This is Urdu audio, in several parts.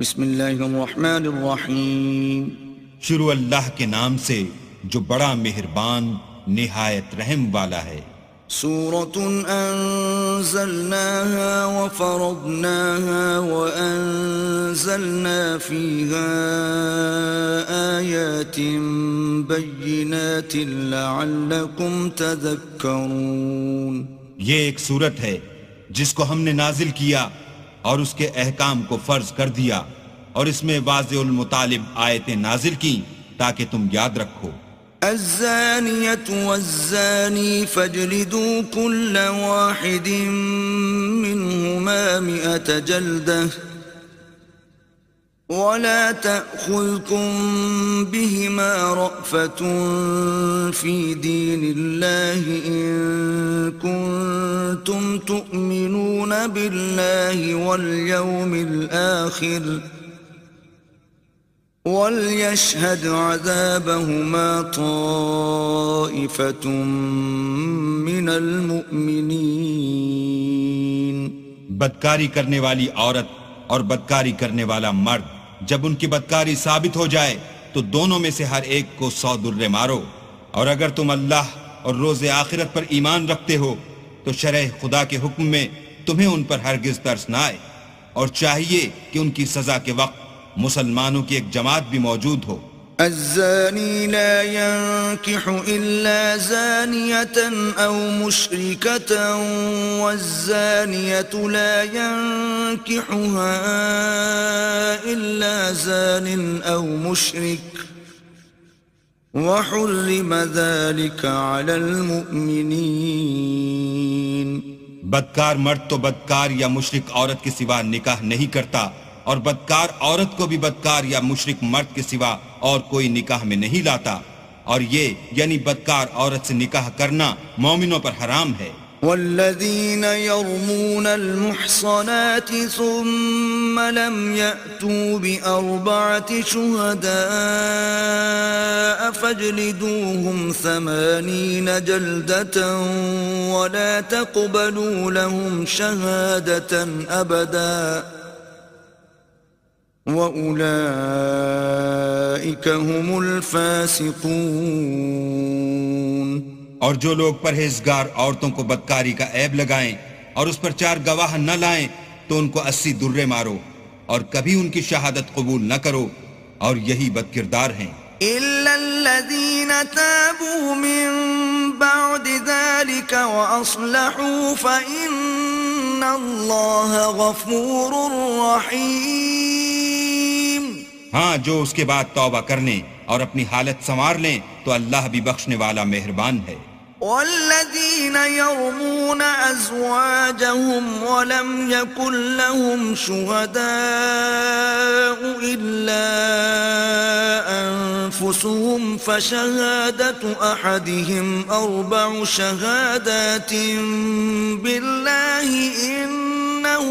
بسم اللہ الرحمن الرحیم شروع اللہ کے نام سے جو بڑا مہربان نہایت رحم والا ہے۔ سورة أنزلناها وفرضناها وأنزلنا فيها آيات بينات لعلكم تذكرون۔ یہ ایک سورت ہے جس کو ہم نے نازل کیا اور اس کے احکام کو فرض کر دیا، اور اس میں واضح المطالب آیتیں نازل کی تاکہ تم یاد رکھو۔ الزانية والزاني فاجلدوا كل واحد منهما 100 جلدة ولا تأخذكم بهما رأفة في دين الله إن كنتم تؤمنون بالله واليوم الآخر وَلْيَشْهَدْ عَذَابَهُمَا طَائِفَةٌ مِّنَ الْمُؤْمِنِينَ۔ بدکاری کرنے والی عورت اور بدکاری کرنے والا مرد جب ان کی بدکاری ثابت ہو جائے تو دونوں میں سے ہر ایک کو 100 درے مارو، اور اگر تم اللہ اور روز آخرت پر ایمان رکھتے ہو تو شرع خدا کے حکم میں تمہیں ان پر ہرگز ترس نہ آئے، اور چاہیے کہ ان کی سزا کے وقت مسلمانوں کی ایک جماعت بھی موجود ہو۔ الزانی لا ينكح إلا زانية أو مشركة والزانية لا ينكحها إلا زان أو مشرك وحرم ذلك على المؤمنين۔ بدکار مرد تو بدکار یا مشرک عورت کے سوا نکاح نہیں کرتا، اور بدکار عورت کو بھی بدکار یا مشرک مرد کے سوا اور کوئی نکاح میں نہیں لاتا، اور یہ یعنی بدکار عورت سے نکاح کرنا مومنوں پر حرام ہے۔ والذین یرمون المحصنات ثم لم یأتوا بأربعة شهداء فاجلدوهم 80 جلدة ولا تقبلوا لهم شهادة أبدا وَأُولَئِكَ هُمُ الْفَاسِقُونَ۔ اور جو لوگ پرہیزگار عورتوں کو بدکاری کا عیب لگائیں اور اس پر 4 گواہ نہ لائیں تو ان کو 80 درے مارو، اور کبھی ان کی شہادت قبول نہ کرو، اور یہی بدکردار ہیں۔ إِلَّا الَّذِينَ تَابُوا مِن بَعْدِ ذَلِكَ وَأَصْلَحُوا فَإِنَّ اللَّهَ غَفُورٌ رَّحِيمٌ۔ ہاں، جو اس کے بعد توبہ کر لیں اور اپنی حالت سنوار لیں تو اللہ بھی بخشنے والا مہربان ہے۔ والذین یرمون ازواجهم ولم یکن لهم شهداء الا انفسهم فشهادة احدهم 4 شهادات بالله انه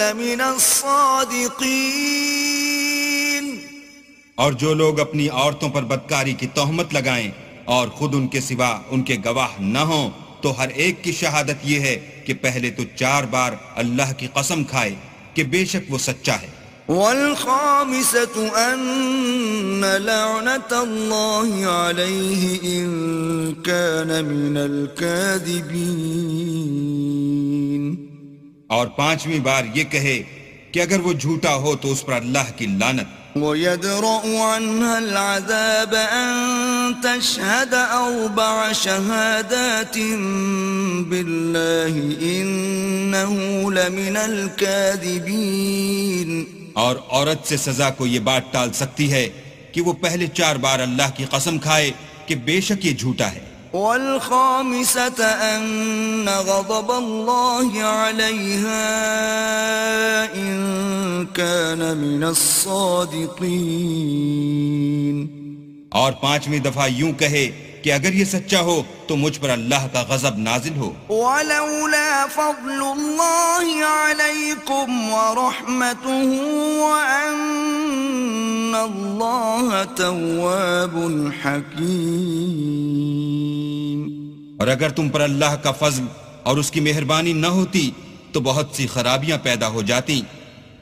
لمن الصادقین۔ اور جو لوگ اپنی عورتوں پر بدکاری کی تہمت لگائیں اور خود ان کے سوا ان کے گواہ نہ ہوں تو ہر ایک کی شہادت یہ ہے کہ پہلے تو 4 بار اللہ کی قسم کھائے کہ بے شک وہ سچا ہے۔ والخامسة أن لعنة الله عليه إن كان من الكاذبين۔ اور 5ویں بار یہ کہے کہ اگر وہ جھوٹا ہو تو اس پر اللہ کی لعنت۔ وَيَدْرَأُ عَنْهَا الْعَذَابَ أَن تَشْهَدَ 4 شَهَادَاتٍ بِاللَّهِ إِنَّهُ لَمِنَ الْكَاذِبِينَ۔ اور عورت سے سزا کو یہ بات ٹال سکتی ہے کہ وہ پہلے 4 بار اللہ کی قسم کھائے کہ بے شک یہ جھوٹا ہے۔ والخامسة أن غضب الله عليها إن كان من الصادقين۔ اور 5ویں دفعہ یوں کہے کہ اگر یہ سچا ہو تو مجھ پر اللہ کا غضب نازل ہو۔ ولولا فضل الله عليكم ورحمته وأن الله تواب حكيم۔ اور اگر تم پر اللہ کا فضل اور اس کی مہربانی نہ ہوتی تو بہت سی خرابیاں پیدا ہو جاتی،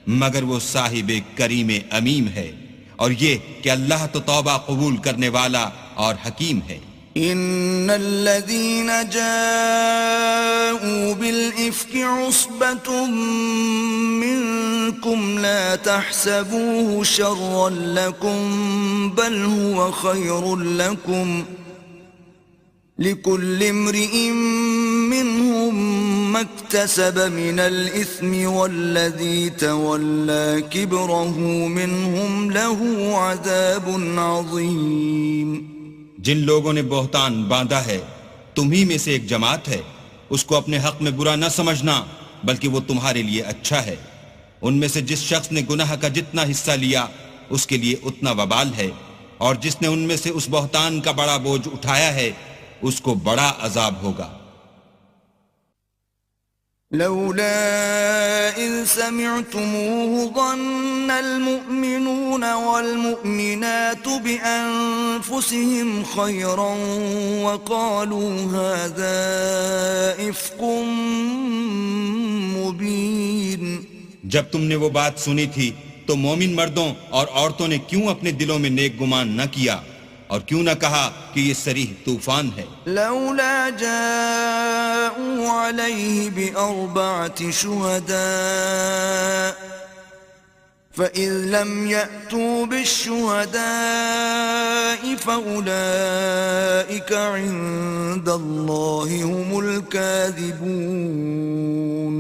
مگر وہ صاحب کریم امیم ہے، اور یہ کہ اللہ تو توبہ قبول کرنے والا اور حکیم ہے۔ إن الذين جاءوا بالإفك عصبة منكم لا تحسبوه شرا لكم بل هو خير لكم لكل امرئ منهم ما اكتسب من الإثم والذي تولى كبره منهم له عذاب عظيم۔ جن لوگوں نے بہتان باندھا ہے تمہی میں سے ایک جماعت ہے، اس کو اپنے حق میں برا نہ سمجھنا بلکہ وہ تمہارے لیے اچھا ہے۔ ان میں سے جس شخص نے گناہ کا جتنا حصہ لیا اس کے لیے اتنا وبال ہے، اور جس نے ان میں سے اس بہتان کا بڑا بوجھ اٹھایا ہے اس کو بڑا عذاب ہوگا۔ لولا إذ سمعتموه ظن المؤمنون والمؤمنات بأنفسهم خيرا وقالوا هذا إفك مبين۔ جب تم نے وہ بات سنی تھی تو مومن مردوں اور عورتوں نے کیوں اپنے دلوں میں نیک گمان نہ کیا اور کیوں نہ کہا کہ یہ صریح طوفان ہے؟ لولا جاءوا عليه بأربعة شهداء فإذ لم يأتوا بالشهداء فأولئك عند الله هم الكاذبون۔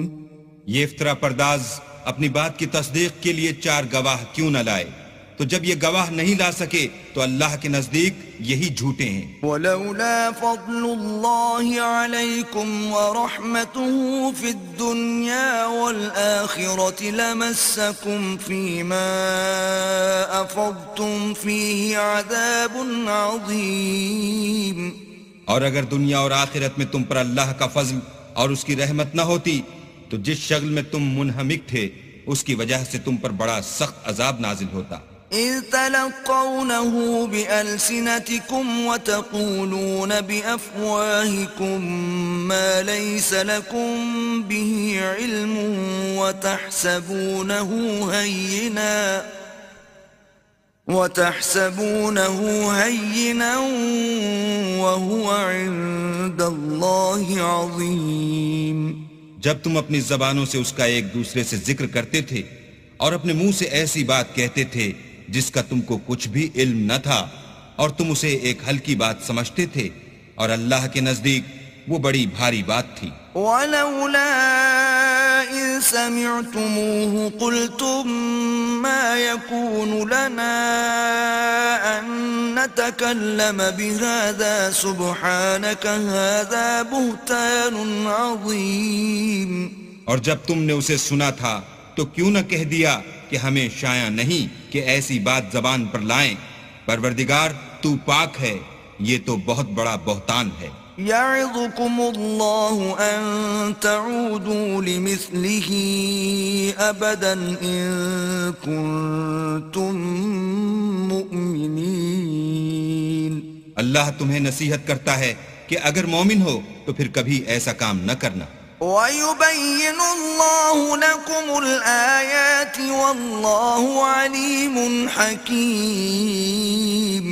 یہ افطرا پرداز اپنی بات کی تصدیق کے لیے 4 گواہ کیوں نہ لائے؟ تو جب یہ گواہ نہیں لا سکے تو اللہ کے نزدیک یہی جھوٹے ہیں۔ ولولا فضل الله عليكم ورحمته في الدنيا والآخرة لمسكم فيما أفضتم فيه عذاب عظيم۔ اور اگر دنیا اور آخرت میں تم پر اللہ کا فضل اور اس کی رحمت نہ ہوتی تو جس شغل میں تم منہمک تھے اس کی وجہ سے تم پر بڑا سخت عذاب نازل ہوتا۔ إذ تلقونه بألسنتكم وتقولون بأفواهكم ما ليس لكم به علم وتحسبونه هينا وهو عند الله عظيم۔ جب تم اپنی زبانوں سے اس کا ایک دوسرے سے ذکر کرتے تھے اور اپنے منہ سے ایسی بات کہتے تھے جس کا تم کو کچھ بھی علم نہ تھا اور تم اسے ایک ہلکی بات سمجھتے تھے، اور اللہ کے نزدیک وہ بڑی بھاری بات تھی۔ وَلَوْلَا إِذْ سَمِعْتُمُوهُ قُلْتُمْ مَا يَكُونُ لَنَا أَن نَّتَكَلَّمَ بِهَذَا سُبْحَانَكَ هَذَا بُهْتَانٌ عَظِيمٌ۔ اور جب تم نے اسے سنا تھا تو کیوں نہ کہہ دیا کہ ہمیں شایع نہیں کہ ایسی بات زبان پر لائیں، پروردگار تو پاک ہے، یہ تو بہت بڑا بہتان ہے۔ يعظكم الله أن تعودوا لمثله أبدا إن كنتم مؤمنين۔ اللہ تمہیں نصیحت کرتا ہے کہ اگر مومن ہو تو پھر کبھی ایسا کام نہ کرنا۔ وَيُبَيِّنُ اللَّهُ لَكُمُ الْآيَاتِ وَاللَّهُ عَلِيمٌ حَكِيمٌ۔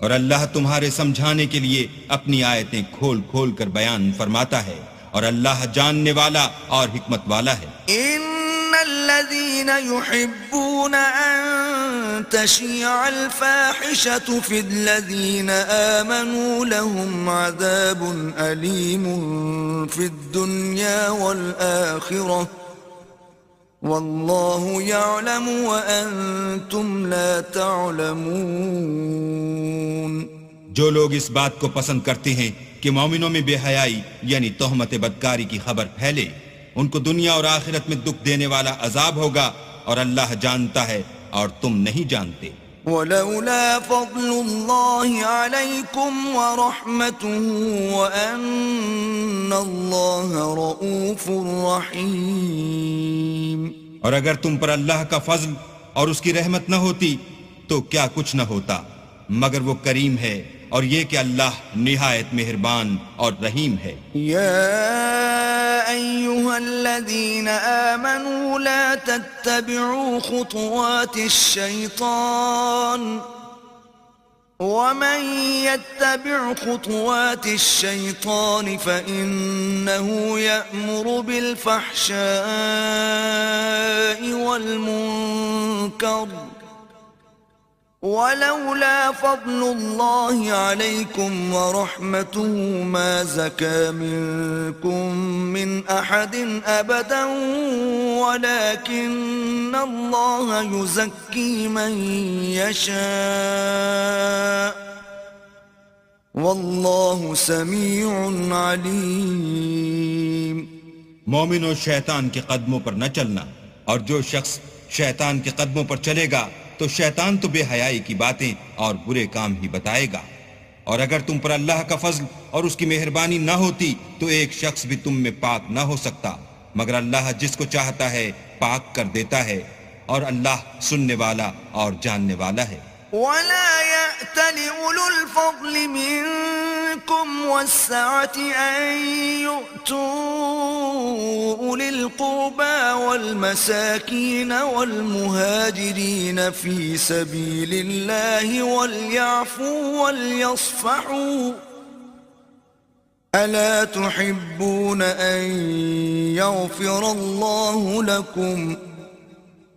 اور اللہ تمہارے سمجھانے کے لیے اپنی آیتیں کھول کھول کر بیان فرماتا ہے، اور اللہ جاننے والا اور حکمت والا ہے۔ إِنَّ الَّذِينَ يُحِبُّونَ أَن تَشِيعَ الْفَاحِشَةُ فِي الَّذِينَ آمَنُوا لَهُمْ عَذَابٌ أَلِيمٌ فِي الدُّنْيَا وَالْآخِرَةِ واللہ یعلم وانتم لا تعلمون۔ جو لوگ اس بات کو پسند کرتے ہیں کہ مومنوں میں بے حیائی یعنی تہمت بدکاری کی خبر پھیلے، ان کو دنیا اور آخرت میں دکھ دینے والا عذاب ہوگا، اور اللہ جانتا ہے اور تم نہیں جانتے۔ ولولا فضل الله عليكم ورحمته وأن الله رؤوف رحيم۔ اور اگر تم پر اللہ کا فضل اور اس کی رحمت نہ ہوتی تو کیا کچھ نہ ہوتا، مگر وہ کریم ہے، اور یہ کہ اللہ نہایت مہربان اور رحیم ہے۔ یا أيها الذين آمنوا لا تتبعوا خطوات الشيطان ومن يتبع خطوات الشيطان فإنه يأمر بالفحشاء والمنكر ولولا فضل الله عليكم ورحمته ما زكى منكم من أحد أبدا ولكن الله يزكي من يشاء والله سميع عليم. مومنوں شیطان کے قدموں پر نہ چلنا، اور جو شخص شیطان کے قدموں پر چلے گا تو شیطان تو بے حیائی کی باتیں اور برے کام ہی بتائے گا. اور اگر تم پر اللہ کا فضل اور اس کی مہربانی نہ ہوتی تو ایک شخص بھی تم میں پاک نہ ہو سکتا، مگر اللہ جس کو چاہتا ہے پاک کر دیتا ہے، اور اللہ سننے والا اور جاننے والا ہے. ولا يأتل أولو الفضل منكم والسعة أن يؤتوا أولي القربى والمساكين والمهاجرين في سبيل الله وليعفوا وليصفحوا ألا تحبون أن يغفر الله لكم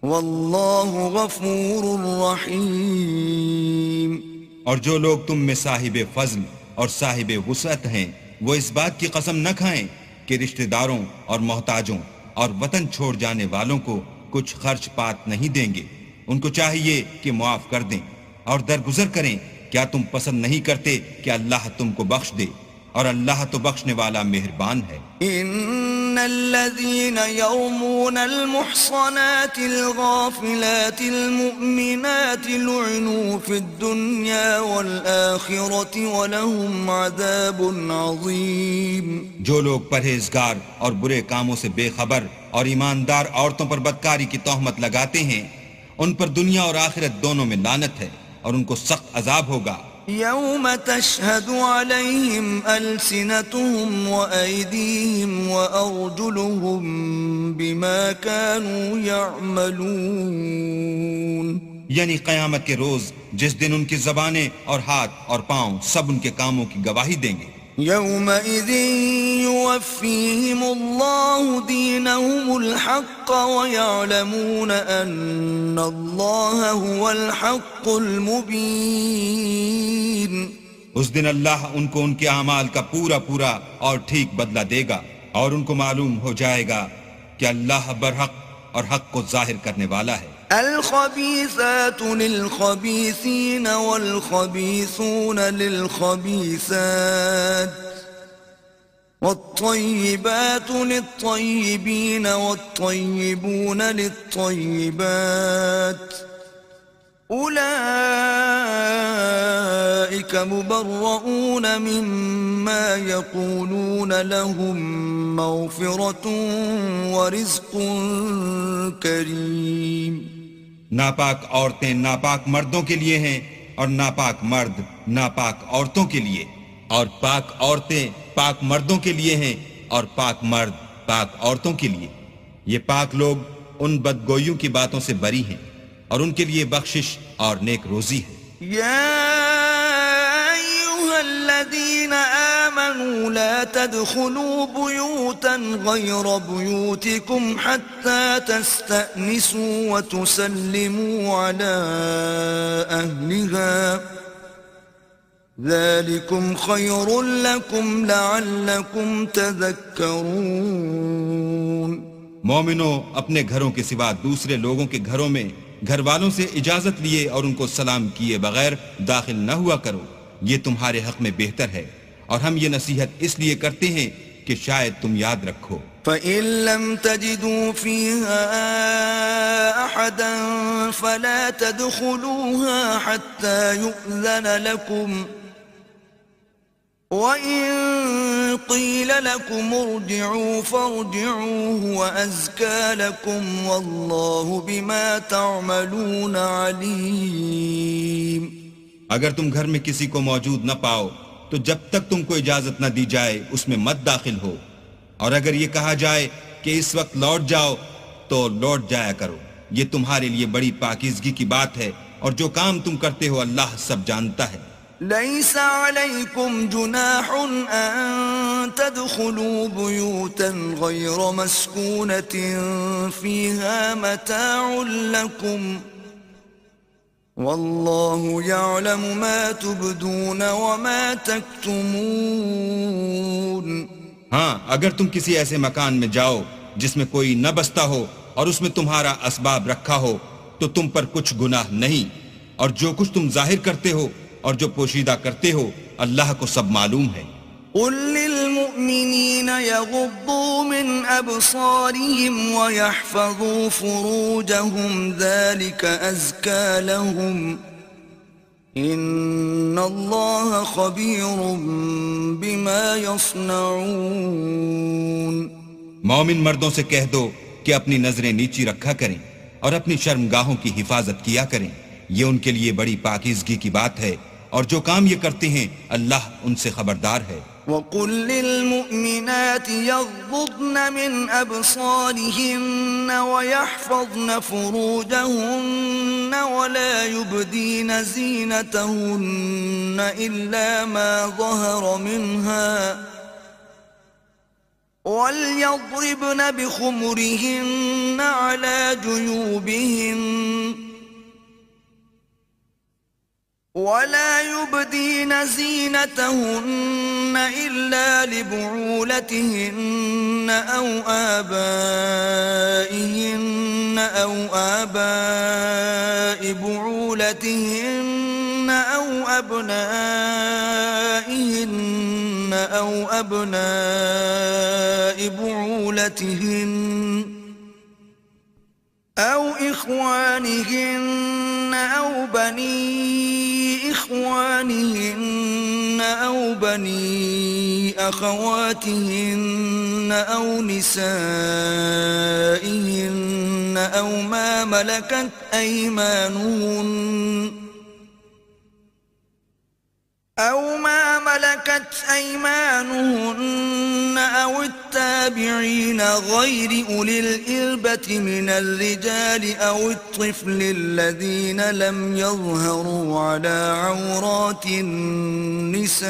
واللہ غفور رحیم. اور جو لوگ تم میں صاحب فضل اور صاحب وسعت ہیں وہ اس بات کی قسم نہ کھائیں کہ رشتہ داروں اور محتاجوں اور وطن چھوڑ جانے والوں کو کچھ خرچ پات نہیں دیں گے. ان کو چاہیے کہ معاف کر دیں اور درگزر کریں. کیا تم پسند نہیں کرتے کہ اللہ تم کو بخش دے؟ اور اللہ تو بخشنے والا مہربان ہے. ان الذين يرمون المحصنات الغافلات المؤمنات لعنوا في الدنيا والآخرة ولهم عذاب عظيم. جو لوگ پرہیزگار اور برے کاموں سے بے خبر اور ایماندار عورتوں پر بدکاری کی تہمت لگاتے ہیں ان پر دنیا اور آخرت دونوں میں لعنت ہے اور ان کو سخت عذاب ہوگا. يوم تشهد عليهم ألسنتهم وأيديهم وأرجلهم بما كانوا يعملون. یعنی قیامت کے روز جس دن ان کی زبانیں اور ہاتھ اور پاؤں سب ان کے کاموں کی گواہی دیں گے. يومئذ يوفيهم الله دينهم الحق ويعلمون أن الله هو الحق المبين. اس دن اللہ ان کو ان کے اعمال کا پورا پورا اور ٹھیک بدلہ دے گا اور ان کو معلوم ہو جائے گا کہ اللہ برحق اور حق کو ظاہر کرنے والا ہے. الخبيثات للخبيثين والخبيثون للخبيثات والطيبات للطيبين والطيبون للطيبات أولئك مبرؤون مما يقولون لهم مغفرة ورزق كريم. ناپاک عورتیں ناپاک مردوں کے لیے ہیں اور ناپاک مرد ناپاک عورتوں کے لیے، اور پاک عورتیں پاک مردوں کے لیے ہیں اور پاک مرد پاک عورتوں کے لیے. یہ پاک لوگ ان بدگوئیوں کی باتوں سے بری ہیں اور ان کے لیے بخشش اور نیک روزی ہے. الذين آمنوا لا تدخلوا بيوتا غير بيوتكم حتى تستأنسوا وتسلموا على أهلها ذلكم خير لكم لعلكم تذكرون. مومنوں اپنے گھروں کے سوا دوسرے لوگوں کے گھروں میں گھر والوں سے اجازت لیے اور ان کو سلام کیے بغیر داخل نہ ہوا کرو، یہ تمہارے حق میں بہتر ہے، اور ہم یہ نصیحت اس لیے کرتے ہیں کہ شاید تم یاد رکھو. فَإِن لَّمْ تَجِدُوا فِيهَا أَحَدًا فَلَا تَدْخُلُوهَا حَتَّى يُؤْذَنَ لَكُمْ وَإِن قِيلَ لَكُمْ ارْجِعُوا فَارْجِعُوا هُوَ أَزْكَىٰ لَكُمْ وَاللَّهُ بِمَا تَعْمَلُونَ عَلِيمٌ. اگر تم گھر میں کسی کو موجود نہ پاؤ تو جب تک تم کو اجازت نہ دی جائے اس میں مت داخل ہو، اور اگر یہ کہا جائے کہ اس وقت لوٹ جاؤ تو لوٹ جایا کرو، یہ تمہارے لیے بڑی پاکیزگی کی بات ہے، اور جو کام تم کرتے ہو اللہ سب جانتا ہے۔ ليس عليكم جناح أن تدخلوا بيوتا غير مسكونة فيها متاع لكم والله يعلم ما تبدون وما تكتمون۔ ہاں، اگر تم کسی ایسے مکان میں جاؤ جس میں کوئی نہ بستا ہو اور اس میں تمہارا اسباب رکھا ہو تو تم پر کچھ گناہ نہیں، اور جو کچھ تم ظاہر کرتے ہو اور جو پوشیدہ کرتے ہو اللہ کو سب معلوم ہے۔ قل للمؤمنين يغضوا من أبصارهم ويحفظوا فروجهم ذلك أزكى لهم إن الله خبير بما يصنعون۔ مومن مردوں سے کہہ دو کہ اپنی نظریں نیچی رکھا کریں اور اپنی شرمگاہوں کی حفاظت کیا کریں، یہ ان کے لیے بڑی پاکیزگی کی بات ہے، اور جو کام یہ کرتے ہیں اللہ ان سے خبردار ہے۔ وَقُلْ لِلْمُؤْمِنَاتِ يَغْضُضْنَ مِنْ أَبْصَارِهِنَّ وَيَحْفَظْنَ فُرُوجَهُنَّ وَلَا يُبْدِينَ زِينَتَهُنَّ إِلَّا مَا ظَهَرَ مِنْهَا وَلْيَضْرِبْنَ بِخُمُرِهِنَّ عَلَى جُيُوبِهِنَّ ولا يبدين زينتهن إلا لبعولتهن أو آبائهن أو آباء بعولتهن أو أبنائهن أو أبناء بعولتهن أو إخوانهن أو بني إخوانهن أو بني أخواتهن أو نسائهن أو ما ملكت أيمانهن أو التابعين غير أولي الإربة من الرجال أو الطفل الذين لم يظهروا على عورات النساء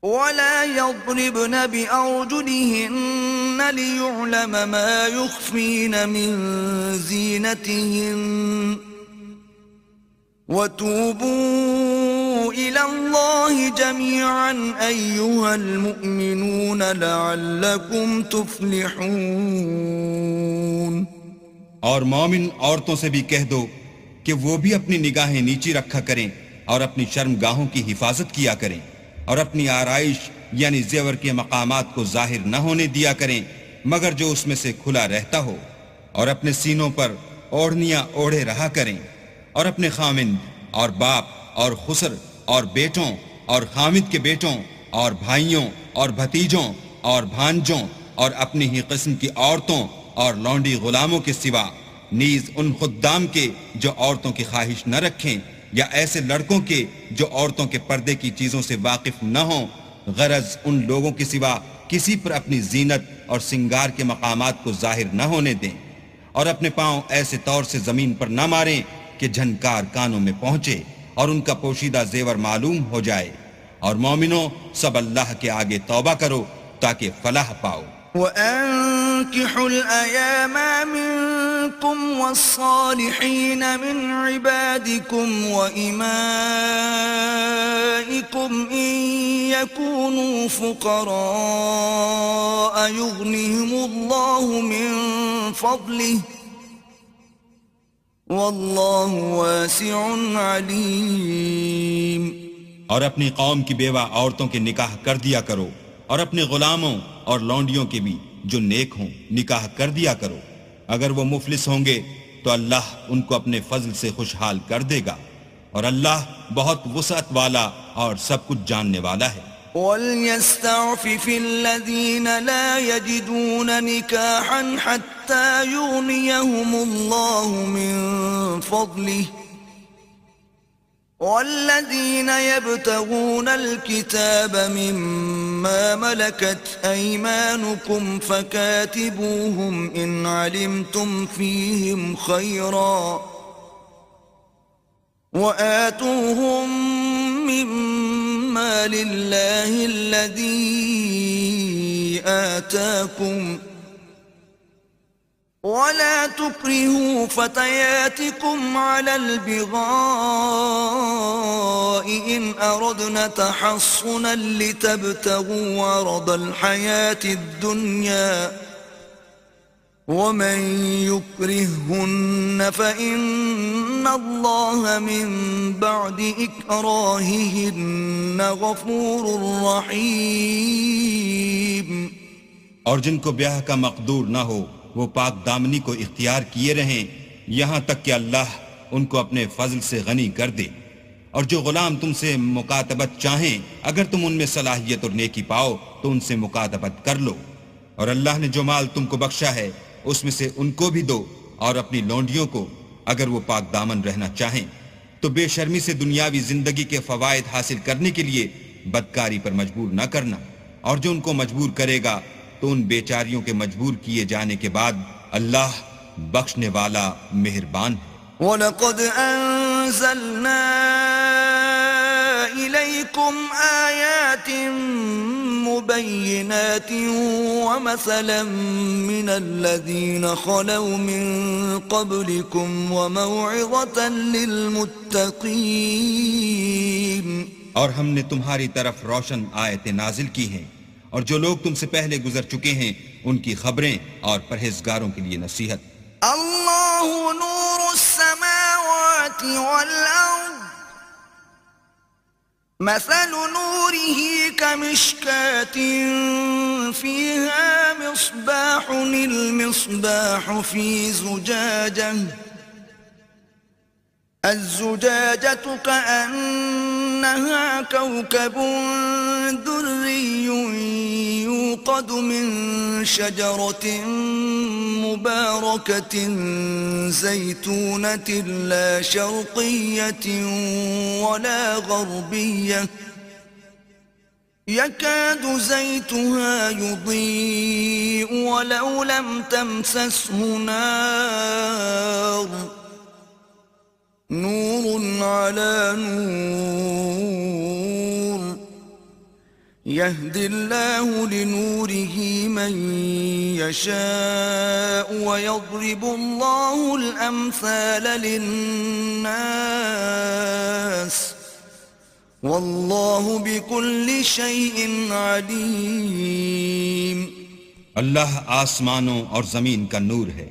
ولا يضربن بأرجلهن ليعلم ما يخفين من زينتهن وتوبوا إلى الله جميعا أيها المؤمنون لعلكم تفلحون۔ اور مومن عورتوں سے بھی کہہ دو کہ وہ بھی اپنی نگاہیں نیچی رکھا کریں اور اپنی شرمگاہوں کی حفاظت کیا کریں، اور اپنی آرائش یعنی زیور کے مقامات کو ظاہر نہ ہونے دیا کریں مگر جو اس میں سے کھلا رہتا ہو، اور اپنے سینوں پر اوڑھنیاں اوڑھے رہا کریں، اور اپنے خامند اور باپ اور خسر اور بیٹوں اور خامد کے بیٹوں اور بھائیوں اور بھتیجوں اور بھانجوں اور اپنی ہی قسم کی عورتوں اور لونڈی غلاموں کے سوا، نیز ان خدام کے جو عورتوں کی خواہش نہ رکھیں، یا ایسے لڑکوں کے جو عورتوں کے پردے کی چیزوں سے واقف نہ ہوں، غرض ان لوگوں کے سوا کسی پر اپنی زینت اور سنگار کے مقامات کو ظاہر نہ ہونے دیں، اور اپنے پاؤں ایسے طور سے زمین پر نہ ماریں کہ جھنکار کانوں میں پہنچے اور ان کا پوشیدہ زیور معلوم ہو جائے، اور مومنوں سب اللہ کے آگے توبہ کرو تاکہ فلاح پاؤ۔ وَأَنكِحُوا الْأَيَامَ مِنكُمْ وَالصَّالِحِينَ مِنْ عِبَادِكُمْ وَإِمَائِكُمْ إِنْ يَكُونُوا فُقَرَاءَ يُغْنِهِمُ اللَّهُ مِنْ فَضْلِهِ وَاللَّهُ وَاسِعٌ عَلِيمٌ۔ اور اپنی قوم کی بیوہ عورتوں کے نکاح کر دیا کرو، اور اپنے غلاموں اور لونڈیوں کے بھی جو نیک ہوں نکاح کر دیا کرو، اگر وہ مفلس ہوں گے تو اللہ ان کو اپنے فضل سے خوشحال کر دے گا، اور اللہ بہت وسعت والا اور سب کچھ جاننے والا ہے۔ وَلْيَسْتَعْفِفِ الَّذِينَ لَا يَجِدُونَ نِكَاحًا حَتَّى يُغْنِيَهُمُ اللَّهُ مِنْ فَضْلِهِ والذين يبتغون الكتاب مما ملكت أيمانكم فكاتبوهم إن علمتم فيهم خيرا وآتوهم مما لله الذي آتاكم ولا تكرهوا فتياتكم على البغاء إن أردنا تحصنا لتبتغوا عرض الحياة الدنيا ومن يكرههن فإن الله من بعد إكراههن غفور رحيم. اور جن کو بیاہ کا مقدور نہ ہو وہ پاک دامنی کو اختیار کیے رہیں یہاں تک کہ اللہ ان کو اپنے فضل سے غنی کر دے. اور جو غلام تم سے مکاتبت چاہیں اگر تم ان میں صلاحیت اور نیکی پاؤ تو ان سے مکاتبت کر لو. اور اللہ نے جو مال تم کو بخشا ہے اس میں سے ان کو بھی دو اور اپنی لونڈیوں کو اگر وہ پاک دامن رہنا چاہیں. تو بے شرمی سے دنیاوی زندگی کے فوائد حاصل کرنے کے لیے بدکاری پر مجبور نہ کرنا. اور جو ان کو مجبور کرے گا تو ان بیچاریوں کے مجبور کیے جانے کے بعد اللہ بخشنے والا مہربان ہے. وَلَقَدْ أَنزَلْنَا إِلَيْكُمْ آيَاتٍ مُبَيِّنَاتٍ وَمَثَلًا مِّنَ الَّذِينَ خَلَوْا مِن قَبْلِكُمْ وَمَوْعِظَةً لِّلْمُتَّقِينَ. اور ہم نے تمہاری طرف روشن آیتیں نازل کی ہیں اور جو لوگ تم سے پہلے گزر چکے ہیں ان کی خبریں اور پرہیزگاروں کے لیے نصیحت. اللہ نور السماوات والارض مثل نوره كمشكاة فيها مصباح المصباح في زجاجة الزجاجة كأنها كوكب دري يوقد من شجرة مباركة زيتونة لا شرقية ولا غربية يكاد زيتها يضيء ولو لم تمسسه نار نور على نور يهدي الله لنوره من يشاء ويضرب الله الأمثال للناس والله بكل شيء عليم. اللہ آسمانوں اور زمین کا نور ہے.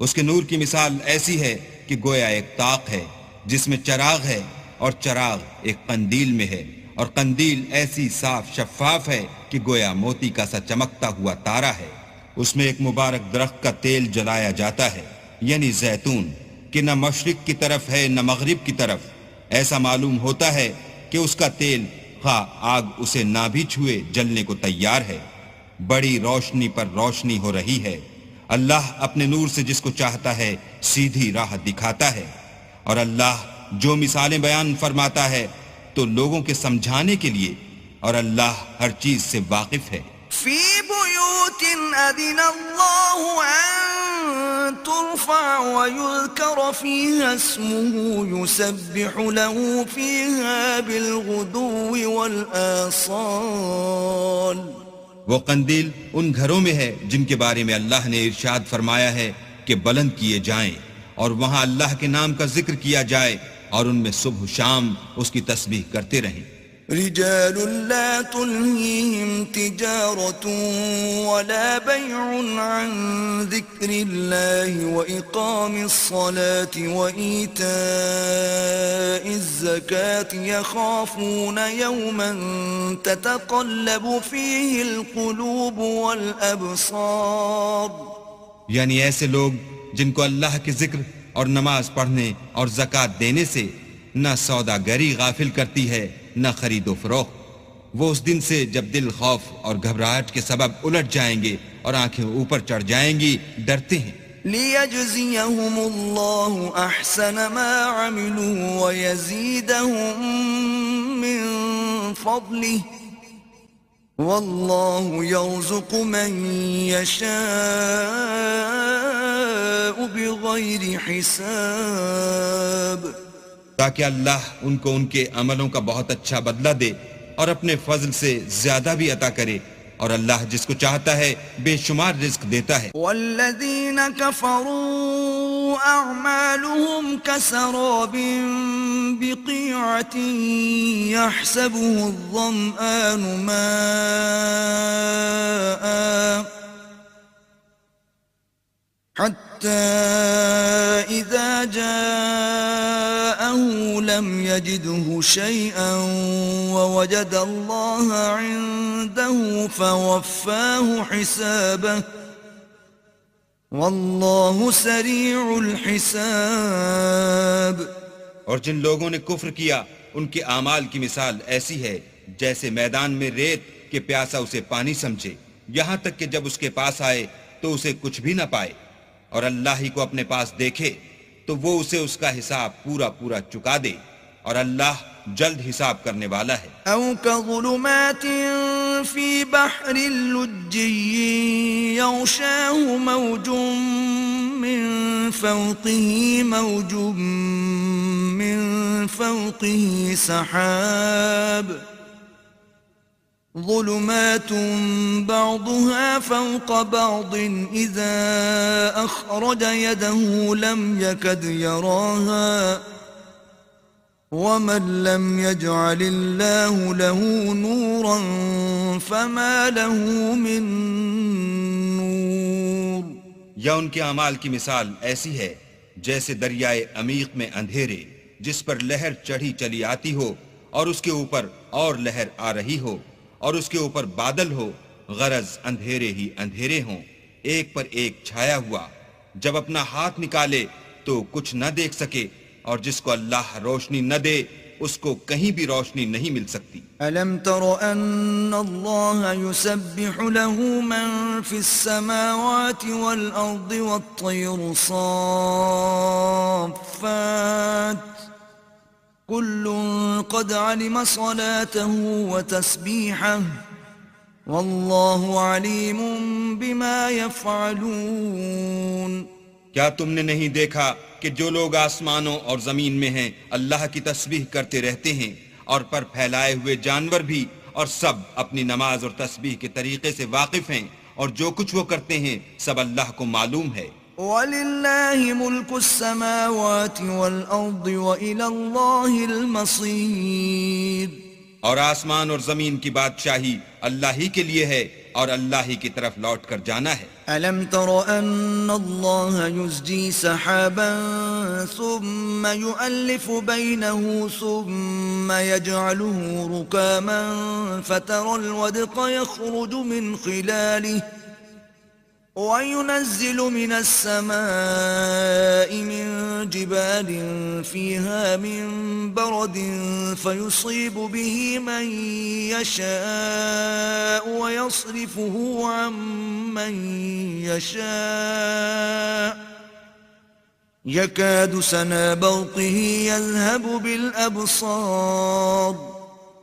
اس کے نور کی مثال ایسی ہے کہ گویا ایک طاق ہے جس میں چراغ ہے اور چراغ ایک قندیل میں ہے اور قندیل ایسی صاف شفاف ہے کہ گویا موتی کا سا چمکتا ہوا تارا ہے. اس میں ایک مبارک درخت کا تیل جلایا جاتا ہے یعنی زیتون کہ نہ مشرق کی طرف ہے نہ مغرب کی طرف. ایسا معلوم ہوتا ہے کہ اس کا تیل خواہ آگ اسے نہ بھی چھوئے جلنے کو تیار ہے. بڑی روشنی پر روشنی ہو رہی ہے. اللہ اپنے نور سے جس کو چاہتا ہے سیدھی راہ دکھاتا ہے. اور اللہ جو مثالیں بیان فرماتا ہے تو لوگوں کے سمجھانے کے لیے اور اللہ ہر چیز سے واقف ہے. فی بیوت اذن اللہ ان ترفع ویذکر فیہا اسمہ یسبح له فیہا بالغدو والآصال. وہ قندیل ان گھروں میں ہے جن کے بارے میں اللہ نے ارشاد فرمایا ہے کہ بلند کیے جائیں اور وہاں اللہ کے نام کا ذکر کیا جائے اور ان میں صبح و شام اس کی تسبیح کرتے رہیں. رجال لا تلهيهم تجارة ولا بيع عن ذكر الله وإقام الصلاة وإيتاء الزكاة يخافون يوما تتقلب فيه القلوب والأبصار. یعنی ایسے لوگ جن کو اللہ کے ذکر اور نماز پڑھنے اور زکوٰۃ دینے سے نہ سوداگری غافل کرتی ہے نہ خرید و فروخت. وہ اس دن سے جب دل خوف اور گھبراہٹ کے سبب الٹ جائیں گے اور آنکھیں اوپر چڑھ جائیں گی ڈرتے ہیں. ليجزيهم الله أحسن ما عملوا ويزيدهم من فضله والله يرزق من يشاء بغير حساب. تاکہ اللہ ان کو ان کے عملوں کا بہت اچھا بدلہ دے اور اپنے فضل سے زیادہ بھی عطا کرے، اور اللہ جس کو چاہتا ہے بے شمار رزق دیتا ہے. والذین کفروا اعمالهم كسراب بقيعة يحسبه الظمآن ماء حتى إذا جاءه لم يجده شيئا ووجد الله عنده فوفاه حسابه والله سريع الحساب. اور جن لوگوں نے کفر کیا ان کے اعمال کی مثال ایسی ہے جیسے میدان میں ریت کہ پیاسا اسے پانی سمجھے، یہاں تک کہ جب اس کے پاس آئے تو اسے کچھ بھی نہ پائے، اور اللہ ہی کو اپنے پاس دیکھے تو وہ اسے اس کا حساب پورا پورا چکا دے، اور اللہ جلد حساب کرنے والا ہے. او كظلمات في بحر اللجي يغشاه موج من فوقه موج من فوقه سحاب ظلمات بعضها فوق بعض إذا أخرج يده لم يكد يراها ومن لم يجعل الله له نورا فما له من نور. یا ان کے اعمال کی مثال ایسی ہے جیسے دریائے عمیق میں اندھیرے جس پر لہر چڑھی چلی آتی ہو اور اس کے اوپر اور لہر آ رہی ہو اور اس کے اوپر بادل ہو، غرض اندھیرے ہی اندھیرے ہوں ایک پر ایک چھایا ہوا، جب اپنا ہاتھ نکالے تو کچھ نہ دیکھ سکے، اور جس کو اللہ روشنی نہ دے اس کو کہیں بھی روشنی نہیں مل سکتی. ألم تر أن الله يسبح له من في السماوات والأرض والطير صافات كل قد علم صلاته وتسبيحه والله عليم بما يفعلون. کیا تم نے نہیں دیکھا کہ جو لوگ آسمانوں اور زمین میں ہیں اللہ کی تسبیح کرتے رہتے ہیں، اور پر پھیلائے ہوئے جانور بھی، اور سب اپنی نماز اور تسبیح کے طریقے سے واقف ہیں، اور جو کچھ وہ کرتے ہیں سب اللہ کو معلوم ہے. وَلِلَّهِ مُلْكُ السَّمَاوَاتِ وَالْأَرْضِ وَإِلَى اللَّهِ الْمَصِيرُ. اور آسمان اور زمین کی بادشاہی اللہ ہی کے لیے ہے اور اللہ ہی کی طرف لوٹ کر جانا ہے. أَلَمْ تَرَ أَنَّ اللَّهَ يُزْجِي سَحَابًا ثُمَّ يُؤَلِّفُ بَيْنَهُ ثُمَّ يَجْعَلُهُ رُكَامًا فَتَرَى الْوَدْقَ يَخْرُجُ مِنْ خِلَالِهِ وَيُنَزِّلُ مِنَ السَّمَاءِ مِنْ جِبَالٍ فِيهَا مِنْ بَرَدٍ فَيُصِيبُ بِهِ مَنْ يَشَاءُ وَيَصْرِفُهُ عَنْ مَنْ يَشَاءُ يَكَادُ سَنَا بَرْقِهِ يَذْهَبُ بِالْأَبْصَارِ.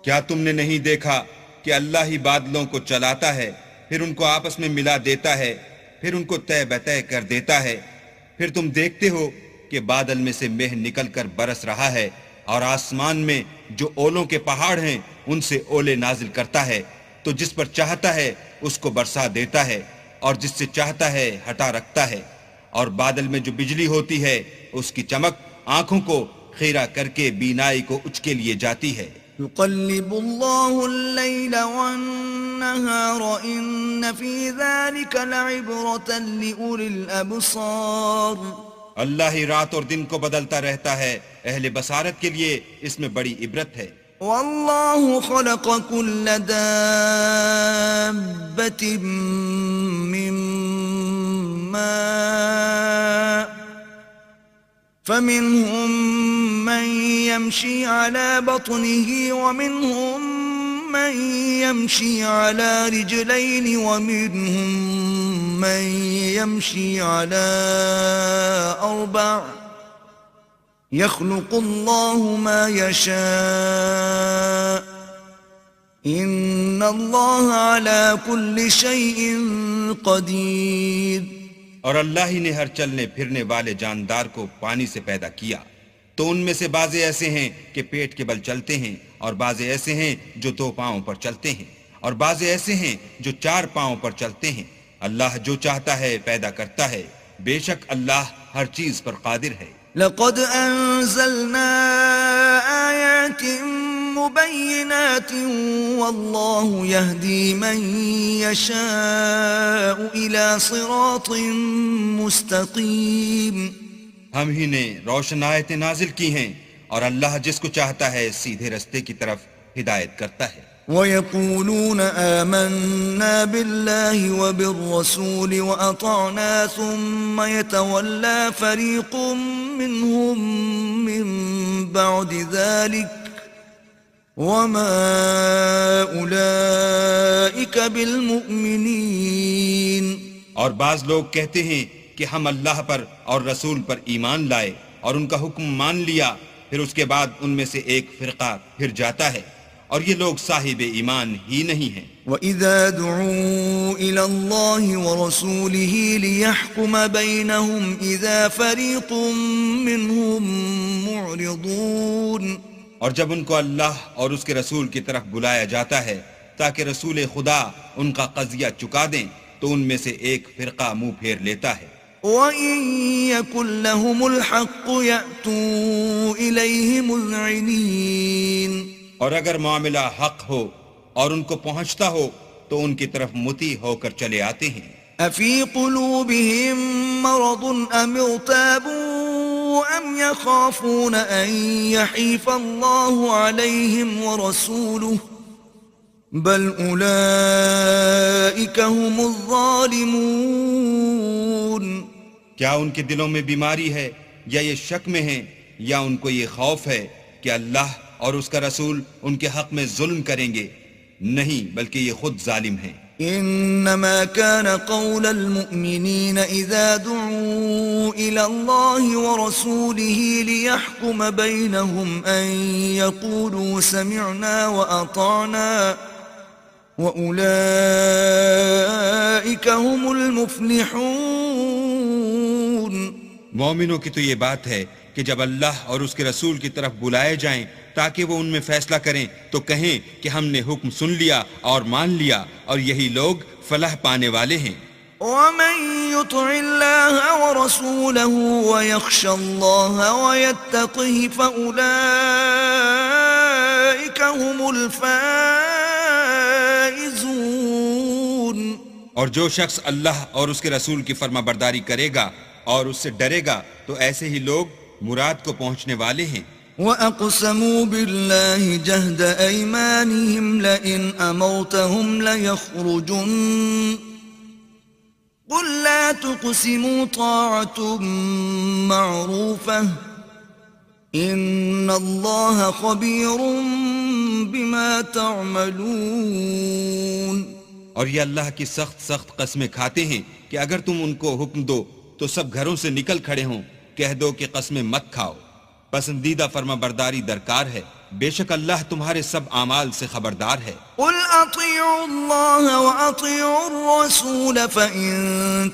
کیا تم نے نہیں دیکھا کہ اللہ ہی بادلوں کو چلاتا ہے، پھر ان کو آپس میں ملا دیتا ہے، پھر ان کو طے بطے کر دیتا ہے، پھر تم دیکھتے ہو کہ بادل میں سے مہ نکل کر برس رہا ہے، اور آسمان میں جو اولوں کے پہاڑ ہیں ان سے اولے نازل کرتا ہے، تو جس پر چاہتا ہے اس کو برسا دیتا ہے، اور جس سے چاہتا ہے ہٹا رکھتا ہے. اور بادل میں جو بجلی ہوتی ہے اس کی چمک آنکھوں کو خیرہ کر کے بینائی کو اچکے لیے جاتی ہے. يقلب الله الليل والنهار إن في ذلك لعبرة لأولي الأبصار. اللہ ہی رات اور دن کو بدلتا رہتا ہے، اہل بصارت کے لیے اس میں بڑی عبرت ہے. والله خلق كل دابة من ماء فمنهم من يمشي على بطنه ومنهم من يمشي على رجلين ومنهم من يمشي على أربع يخلق الله ما يشاء إن الله على كل شيء قدير. اور اللہ ہی نے ہر چلنے پھرنے والے جاندار کو پانی سے پیدا کیا، تو ان میں سے بعضے ایسے ہیں کہ پیٹ کے بل چلتے ہیں، اور بعضے ایسے ہیں جو 2 پاؤں پر چلتے ہیں، اور بعضے ایسے ہیں جو 4 پاؤں پر چلتے ہیں. اللہ جو چاہتا ہے پیدا کرتا ہے، بے شک اللہ ہر چیز پر قادر ہے. لقد أنزلنا آيات مبينات والله يهدي من يشاء إلى صراط مستقيم. ہم ہی نے روشن آیتیں نازل کی ہیں، اور اللہ جس کو چاہتا ہے سیدھے رستے کی طرف ہدایت کرتا ہے. ويقولون آمنا بالله وبالرسول وأطعنا ثم يتولى فريق منهم من بعد ذلك وما أولئك بالمؤمنين. اور بعض لوگ کہتے ہیں کہ ہم اللہ پر اور رسول پر ایمان لائے اور ان کا حکم مان لیا، پھر اس کے بعد ان میں سے ایک فرقہ پھر جاتا ہے، اور یہ لوگ صاحب ایمان ہی نہیں ہیں. وَإِذَا دُعُوا إِلَى اللَّهِ وَرَسُولِهِ لِيَحْكُمَ بَيْنَهُمْ إِذَا فَرِيقٌ مِّنْهُمْ مُعْرِضُونَ. اور جب ان کو اللہ اور اس کے رسول کی طرف بلایا جاتا ہے تاکہ رسول خدا ان کا قضیہ چکا دیں، تو ان میں سے ایک فرقہ منہ پھیر لیتا ہے. وَإِن يَكُن لَّهُمُ الْحَقُّ يَأْتُوا إِلَيْهِ مُذْعِنِينَ. اور اگر معاملہ حق ہو اور ان کو پہنچتا ہو تو ان کی طرف مطیع ہو کر چلے آتے ہیں. أَفِي قُلُوبِهِم مَّرَضٌ أَمِ ارْتَابُوا أَمْ يَخَافُونَ أَن يَحِيفَ اللَّهُ عَلَيْهِمْ وَرَسُولُهُ بَلْ أُولَئِكَ هُمُ الظَّالِمُونَ. کیا ان کے دلوں میں بیماری ہے یا یہ شک میں ہیں یا ان کو یہ خوف ہے کہ اللہ اور اس کا رسول ان کے حق میں ظلم کریں گے؟ نہیں، بلکہ یہ خود ظالم ہیں. انما كان قول المؤمنين اذا دعوا الى الله ورسوله ليحكم بينهم ان يقولوا سمعنا واطعنا واولئك هم المفلحون. مومنوں کی تو یہ بات ہے کہ جب اللہ اور اس کے رسول کی طرف بلائے جائیں تاکہ وہ ان میں فیصلہ کریں تو کہیں کہ ہم نے حکم سن لیا اور مان لیا، اور یہی لوگ فلاح پانے والے ہیں. ومن يطع الله ورسوله ويخشى الله ويتقه فأولئك هم الفائزون. اور جو شخص اللہ اور اس کے رسول کی فرما برداری کرے گا اور اس سے ڈرے گا تو ایسے ہی لوگ مراد کو پہنچنے والے ہیں. وَأَقْسَمُوا بِاللَّهِ جَهْدَ أَيْمَانِهِمْ لَئِنْ أَمَرْتَهُمْ لَيَخْرُجُنَّ قُلْ لَا تُقْسِمُوا طَاعَةٌ مَّعْرُوفَةٌ إِنَّ اللَّهَ خَبِيرٌ بِمَا تَعْمَلُونَ. اور یہ اللہ کی سخت قسمیں کھاتے ہیں کہ اگر تم ان کو حکم دو تو سب گھروں سے نکل کھڑے ہوں. کہہ دو کہ قسمیں مت کھاؤ، پسندیدہ فرما برداری درکار ہے، بے شک اللہ تمہارے سب اعمال سے خبردار ہے. قل اطیعوا اللہ واطیعوا الرسول فإن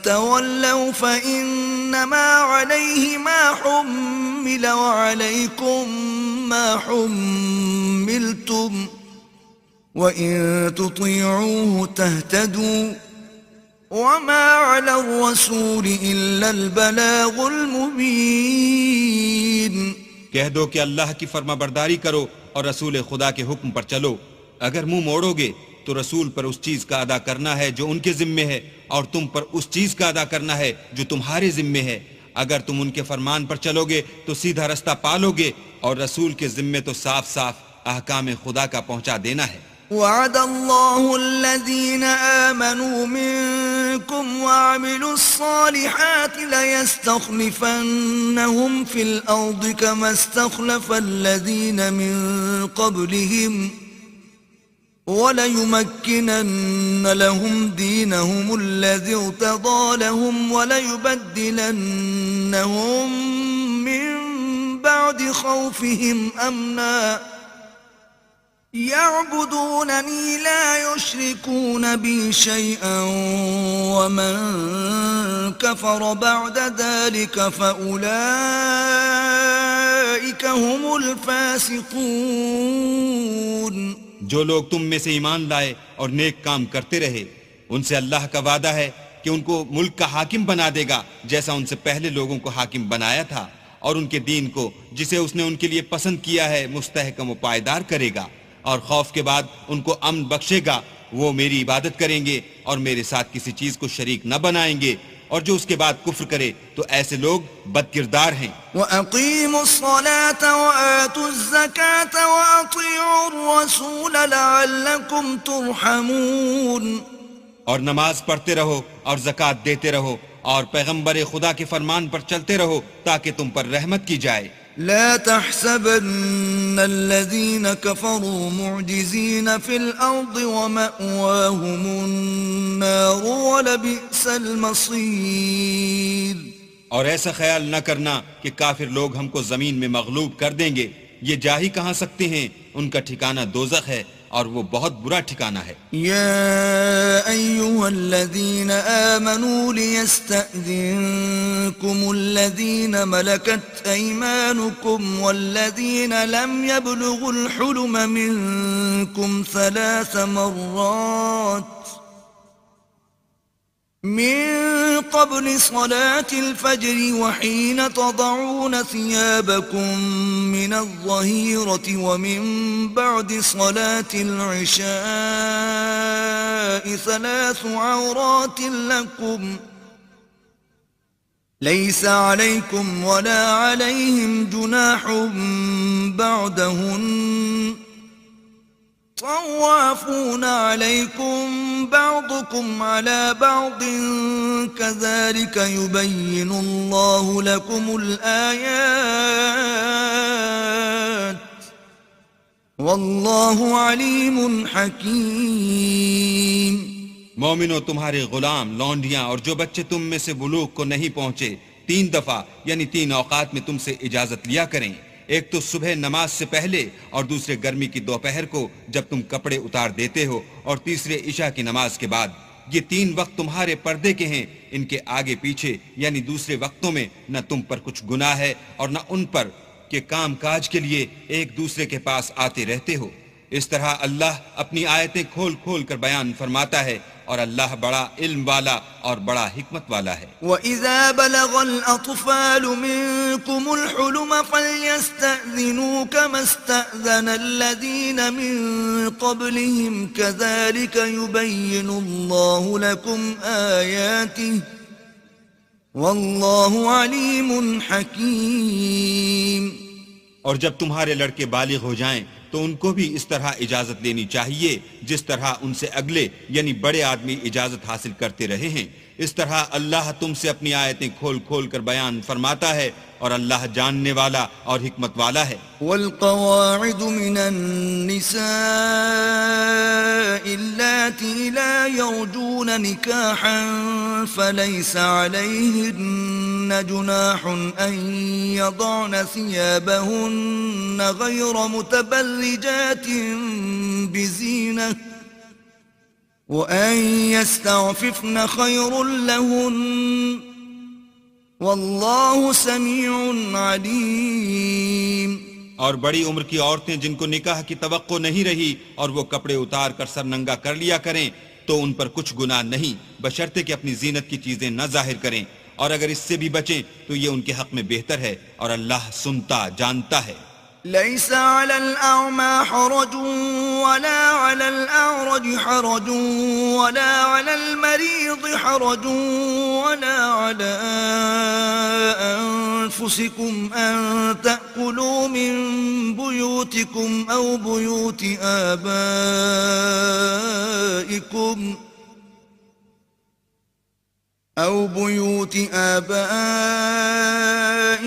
تولوا فإنما علیہ ما حمل وعلیکم ما حملتم وإن تطیعوه تهتدوا وما على الرسول إلا البلاغ المبين. کہہ دو کہ اللہ کی فرما برداری کرو اور رسول خدا کے حکم پر چلو. اگر منہ موڑو گے تو رسول پر اس چیز کا ادا کرنا ہے جو ان کے ذمے ہے، اور تم پر اس چیز کا ادا کرنا ہے جو تمہارے ذمے ہے. اگر تم ان کے فرمان پر چلو گے تو سیدھا رستہ پالو گے، اور رسول کے ذمے تو صاف احکام خدا کا پہنچا دینا ہے. وعد الله الذين آمنوا منكم وعملوا الصالحات ليستخلفنهم في الأرض كما استخلف الذين من قبلهم وَلَيُمَكِّنَنَّ لَهُمْ دِينَهُمُ الَّذِي ارْتَضَىٰ لَهُمْ وَلَيُبَدِّلَنَّهُم مِّن بَعْدِ خَوْفِهِمْ أَمْنًا يَعْبُدُونَنِي لَا يُشْرِكُونَ بِي شَيْئًا وَمَن كَفَرَ بَعْدَ ذَلِكَ فَأُولَٰئِكَ هُمُ الْفَاسِقُونَ۔ جو لوگ تم میں سے ایمان لائے اور نیک کام کرتے رہے ان سے اللہ کا وعدہ ہے کہ ان کو ملک کا حاکم بنا دے گا جیسا ان سے پہلے لوگوں کو حاکم بنایا تھا، اور ان کے دین کو جسے اس نے ان کے لیے پسند کیا ہے مستحکم و پائیدار کرے گا، اور خوف کے بعد ان کو امن بخشے گا۔ وہ میری عبادت کریں گے اور میرے ساتھ کسی چیز کو شریک نہ بنائیں گے، اور جو اس کے بعد کفر کرے تو ایسے لوگ بد کردار ہیں۔ وَأَقِيمُوا الصَّلَاةَ وَآتُوا الزَّكَاةَ وَأَطِيعُوا الرَّسُولَ لَعَلَّكُمْ تُرْحَمُونَ۔ اور نماز پڑھتے رہو اور زکوٰۃ دیتے رہو اور پیغمبر خدا کے فرمان پر چلتے رہو تاکہ تم پر رحمت کی جائے۔ لا تحسبن الذين كفروا معجزين في الأرض ومأواهم النار ولبئس المصير۔ اور ایسا خیال نہ کرنا کہ کافر لوگ ہم کو زمین میں مغلوب کر دیں گے، یہ جا ہی کہاں سکتے ہیں، ان کا ٹھکانہ دوزخ ہے اور وہ بہت برا ٹھکانہ ہے۔ يا أيها الذين آمنوا ليستأذنكم الذين ملكت أيمانكم والذين لم يبلغوا الحلم منكم 3 مرات من قبل صلاة الفجر وحين تضعون ثيابكم من الظهيرة ومن بعد صلاة العشاء 3 عورات لكم ليس عليكم ولا عليهم جناح بعدهن طوافون عليكم بعضكم على بعض كذلك يبين الله لكم الآيات والله عليم حكيم۔ مومنو، تمہارے غلام، لونڈیاں اور جو بچے تم میں سے بلوغ کو نہیں پہنچے 3 دفعہ یعنی 3 اوقات میں تم سے اجازت لیا کریں، ایک تو صبح نماز سے پہلے اور دوسرے گرمی کی دوپہر کو جب تم کپڑے اتار دیتے ہو، اور تیسرے عشاء کی نماز کے بعد۔ یہ 3 وقت تمہارے پردے کے ہیں، ان کے آگے پیچھے یعنی دوسرے وقتوں میں نہ تم پر کچھ گناہ ہے اور نہ ان پر کہ کام کاج کے لیے ایک دوسرے کے پاس آتے رہتے ہو۔ اس طرح اللہ اپنی آیتیں کھول کھول کر بیان فرماتا ہے، اور اللہ بڑا علم والا اور بڑا حکمت والا ہے۔ وَإِذَا بَلَغَ الْأَطْفَالُ مِنكُمُ الْحُلُمَ فَلْيَسْتَأْذِنُوا كَمَا اسْتَأْذَنَ الَّذِينَ مِن قَبْلِهِمْ كَذَلِكَ يُبَيِّنُ اللَّهُ لَكُمْ آيَاتِهِ وَاللَّهُ عَلِيمٌ حَكِيمٌ۔ اور جب تمہارے لڑکے بالغ ہو جائیں تو ان کو بھی اس طرح اجازت لینی چاہیے جس طرح ان سے اگلے یعنی بڑے آدمی اجازت حاصل کرتے رہے ہیں۔ اس طرح اللہ تم سے اپنی آیتیں کھول کھول کر بیان فرماتا ہے، اور اللہ جاننے والا اور حکمت والا ہے۔ والقواعد من النساء اللاتي لا يرجون نكاحا فليس عليهن جناح أن يضعن ثيابهن غير متبرجات بزينة وأن يستعففن خير لهن واللہ سمیع علیم۔ اور بڑی عمر کی عورتیں جن کو نکاح کی توقع نہیں رہی اور وہ کپڑے اتار کر سر ننگا کر لیا کریں تو ان پر کچھ گناہ نہیں، بشرطے کہ اپنی زینت کی چیزیں نہ ظاہر کریں، اور اگر اس سے بھی بچیں تو یہ ان کے حق میں بہتر ہے، اور اللہ سنتا جانتا ہے۔ ليس على الأعمى حرج ولا على الأعرج حرج ولا على المريض حرج ولا على أنفسكم أن تأكلوا من بيوتكم أو بيوت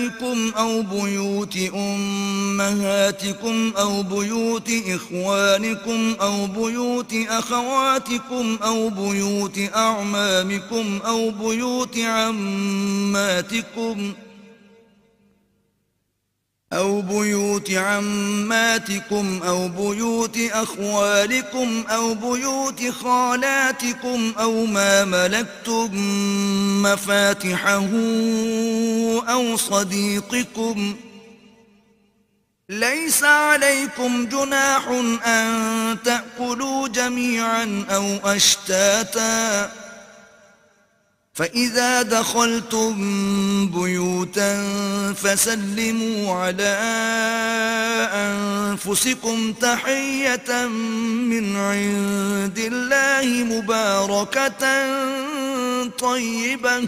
آبائكم أو بيوت أمهاتكم أو بيوت إخوانكم أو بيوت أخواتكم أو بيوت أعمامكم أو بيوت عماتكم أو بيوت عماتكم أو بيوت أخوالكم أو بيوت خالاتكم أو ما ملكتم مفاتحه أو صديقكم ليس عليكم جناح أن تأكلوا جميعا أو أشتاتا فإذا دخلتم بيوتا فسلموا على أنفسكم تحية من عند الله مباركة طيبة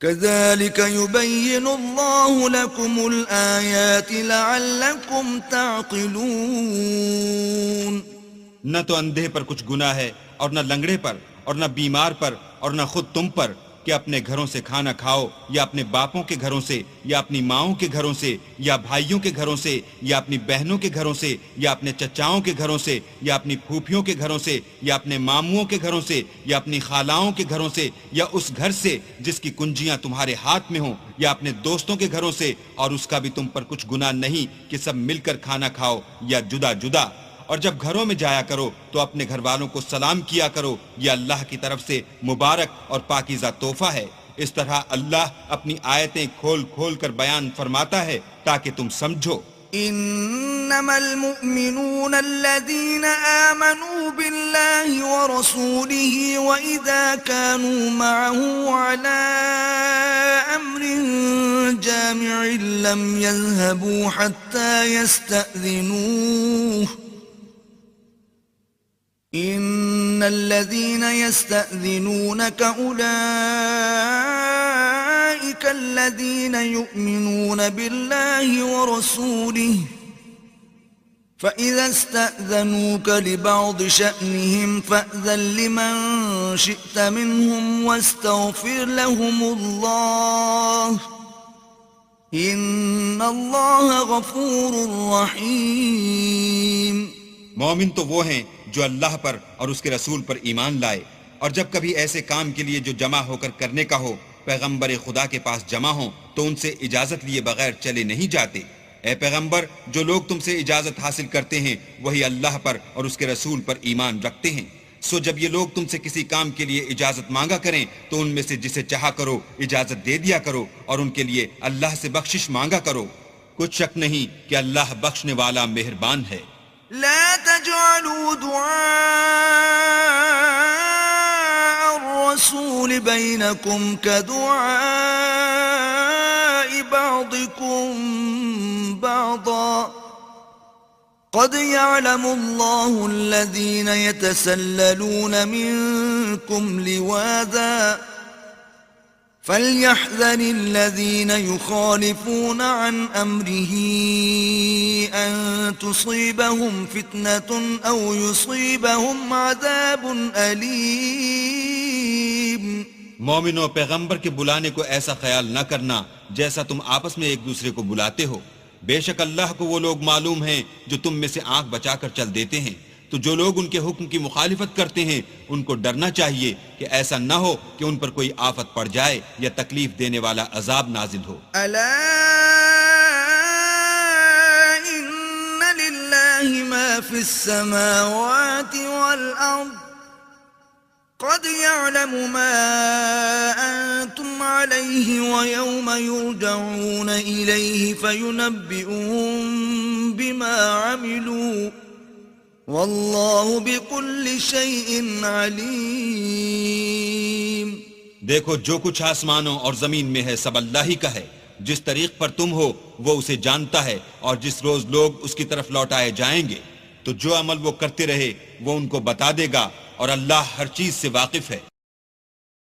كذلك يبين الله لكم الآيات لعلكم تعقلون. نہ تو اندھے پر کچھ گناہ ہے اور نہ لنگڑے پر اور نہ بیمار پر اور نہ خود تم پر کہ اپنے گھروں سے کھانا کھاؤ یا اپنے باپوں کے گھروں سے یا اپنی ماؤں کے گھروں سے یا بھائیوں کے گھروں سے یا اپنی بہنوں کے گھروں سے یا اپنے چچاؤں کے گھروں سے یا اپنی پھوپھیوں کے گھروں سے یا اپنے ماموؤں کے گھروں سے یا اپنی خالاؤں کے گھروں سے یا اس گھر سے جس کی کنجیاں تمہارے ہاتھ میں ہوں یا اپنے دوستوں کے گھروں سے اور اس کا بھی تم پر کچھ گناہ نہیں کہ سب مل کر کھانا کھاؤ یا جدا جدا. اور جب گھروں میں جایا کرو تو اپنے گھر والوں کو سلام کیا کرو، یہ اللہ کی طرف سے مبارک اور پاکیزہ تحفہ ہے. اس طرح اللہ اپنی آیتیں کھول کھول کر بیان فرماتا ہے تاکہ تم سمجھو. انما المؤمنون الذين آمنوا بالله ورسوله واذا كانوا معه على امر جامع لم يذهبوا حتى يستأذنوه ان الذين يستأذنونك اولئك الذين يؤمنون بالله ورسوله فإذا استأذنوك لبعض شأنهم فأذن لمن شئت منهم واستغفر لهم الله إن الله غفور رحيم. مومن تو وہ ہیں جو اللہ پر اور اس کے رسول پر ایمان لائے، اور جب کبھی ایسے کام کے لیے جو جمع ہو کر کرنے کا ہو پیغمبر خدا کے پاس جمع ہوں تو ان سے اجازت لیے بغیر چلے نہیں جاتے. اے پیغمبر، جو لوگ تم سے اجازت حاصل کرتے ہیں وہی اللہ پر اور اس کے رسول پر ایمان رکھتے ہیں. سو جب یہ لوگ تم سے کسی کام کے لیے اجازت مانگا کریں تو ان میں سے جسے چاہا کرو اجازت دے دیا کرو اور ان کے لیے اللہ سے بخشش مانگا کرو. کچھ شک نہیں کہ اللہ بخشنے والا مہربان ہے. لا تجعلوا دعاء الرسول بينكم كدعاء بعضكم بعضا قد يعلم الله الذين يتسللون منكم لواذا فليحذر الذين يخالفون عن أمره أن تصيبهم فتنة أو يصيبهم عذاب أليم. مومنوں، پیغمبر کے بلانے کو ایسا خیال نہ کرنا جیسا تم آپس میں ایک دوسرے کو بلاتے ہو. بے شک اللہ کو وہ لوگ معلوم ہیں جو تم میں سے آنکھ بچا کر چل دیتے ہیں. تو جو لوگ ان کے حکم کی مخالفت کرتے ہیں ان کو ڈرنا چاہیے کہ ایسا نہ ہو کہ ان پر کوئی آفت پڑ جائے یا تکلیف دینے والا عذاب نازل ہو. الا ان للہ ما فی السماوات والارض قد يعلم ما انتم علیہ ویوم یرجعون الیہ فینبئهم بما عملوا واللہ بكل شیء علیم. دیکھو، جو کچھ آسمانوں اور زمین میں ہے سب اللہ ہی کا ہے. جس طریق پر تم ہو وہ اسے جانتا ہے، اور جس روز لوگ اس کی طرف لوٹائے جائیں گے تو جو عمل وہ کرتے رہے وہ ان کو بتا دے گا، اور اللہ ہر چیز سے واقف ہے.